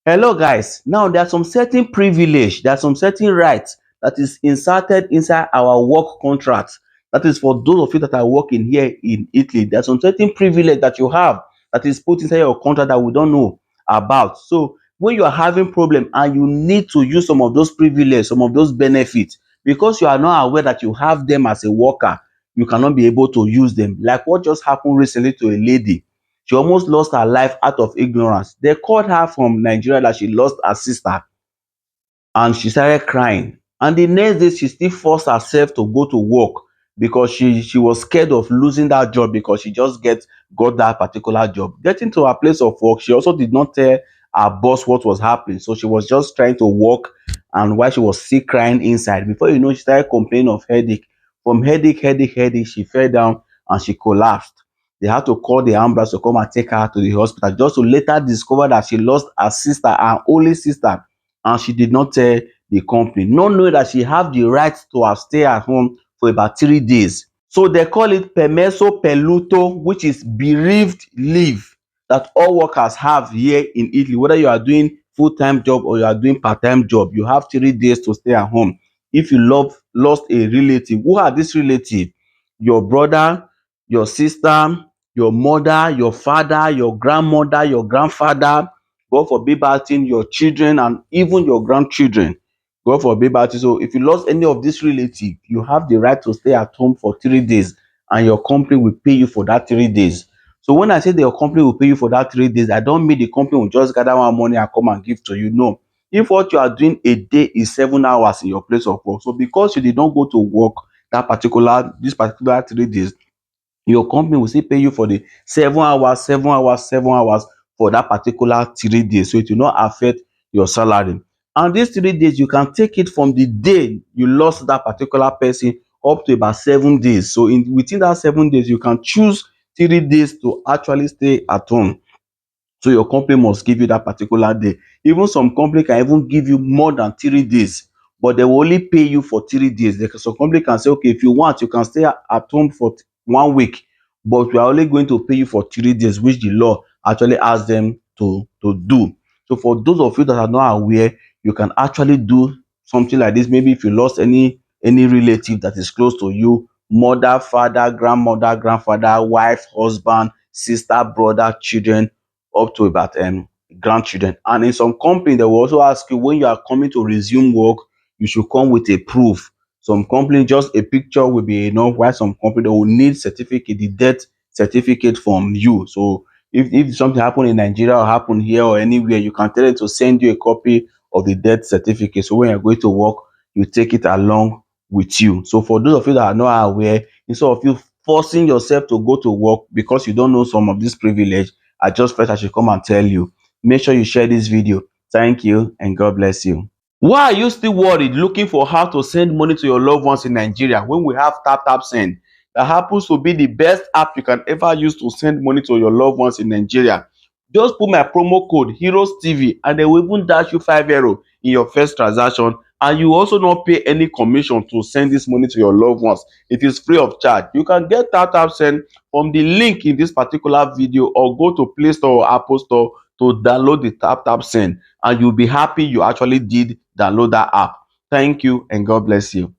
Hello guys, now there are some certain privilege, there are some certain rights that is inserted inside our work contract. That is for those of you that are working here in Italy. There are some certain privilege that you have that is put inside your contract that we don't know about. So when you are having problem and you need to use some of those privilege, some of those benefits, because you are not aware that you have them as a worker, you cannot be able to use them. Like what just happened recently to a lady. She almost lost her life out of ignorance. They called her from Nigeria that she lost her sister and she started crying. And the next day, she still forced herself to go to work because she was scared of losing that job because she just got that particular job. Getting to her place of work, she also did not tell her boss what was happening. So she was just trying to work, and while she was still crying inside, before you know, she started complaining of headache. From headache, she fell down and she collapsed. They had to call the ambulance to come and take her to the hospital, just to later discover that she lost her sister, her only sister, and she did not tell the company, not knowing that she have the right to have stay at home for about 3 days. So they call it permesso per lutto, which is bereaved leave that all workers have here in Italy. Whether you are doing full-time job or you are doing part-time job, you have 3 days to stay at home. If you lost a relative, who are this relative? Your brother, your sister, your mother, your father, your grandmother, your grandfather, God forbid bad thing, your children and even your grandchildren. God forbid bad thing. So if you lost any of this relative, you have the right to stay at home for 3 days, and your company will pay you for that 3 days. So when I say that your company will pay you for that 3 days, I don't mean the company will just gather one money and come and give to you. No. If what you are doing a day is 7 hours in your place of work, so because you did not go to work this particular 3 days, your company will still pay you for the 7 hours, 7 hours, 7 hours for that particular 3 days. So it will not affect your salary. And these 3 days, you can take it from the day you lost that particular person up to about 7 days. So within that 7 days, you can choose 3 days to actually stay at home. So your company must give you that particular day. Even some company can even give you more than 3 days, but they will only pay you for 3 days. Some company can say, okay, if you want, you can stay at home for 1 week, but we are only going to pay you for 3 days, which the law actually asks them to do. So for those of you that are not aware, you can actually do something like this. Maybe if you lost any relative that is close to you, mother, father, grandmother, grandfather, wife, husband, sister, brother, children, up to about grandchildren. And in some company, they will also ask you, when you are coming to resume work, you should come with a proof. Some company, just a picture will be enough, while some company they will need certificate, the death certificate from you. So if something happen in Nigeria or happen here or anywhere, you can tell them to send you a copy of the death certificate. So when you're going to work, you take it along with you. So for those of you that are not aware, instead of you forcing yourself to go to work because you don't know some of this privilege, I just felt I should come and tell you. Make sure you share this video. Thank you and God bless you. Why are you still worried looking for how to send money to your loved ones in Nigeria when we have tap send? That happens to be the best app you can ever use to send money to your loved ones in Nigeria. Just put my promo code Heroes TV and they will even dash you €5 in your first transaction, and you also not pay any commission to send this money to your loved ones. It is free of charge. You can get tap send from the link in this particular video, or go to Play Store or Apple Store to download the tap send, and you'll be happy you actually did download that app. Thank you and God bless you.